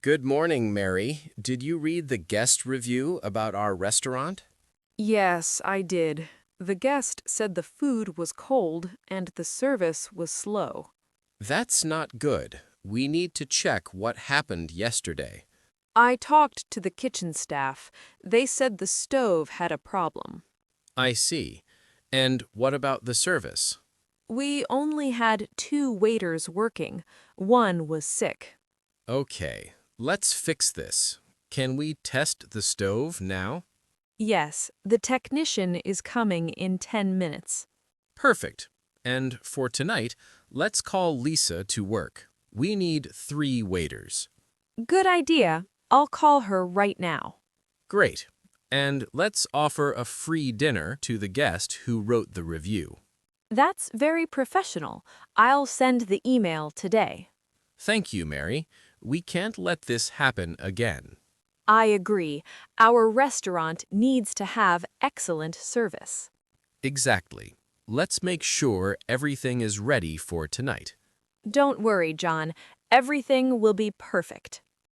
Good morning, Mary. Did you read the guest review about our restaurant? Yes, I did. The guest said the food was cold and the service was slow. That's not good. We need to check what happened yesterday. I talked to the kitchen staff. They said the stove had a problem. I see. And what about the service? We only had 2 waiters working. One was sick. Okay, let's fix this. Can we test the stove now? Yes, the technician is coming in 10 minutes. Perfect. And for tonight, let's call Lisa to work. We need 3 waiters. Good idea. I'll call her right now. Great. And let's offer a free dinner to the guest who wrote the review. That's very professional. I'll send the email today. Thank you, Mary. We can't let this happen again. I agree. Our restaurant needs to have excellent service. Exactly. Let's make sure everything is ready for tonight. Don't worry, John. Everything will be perfect.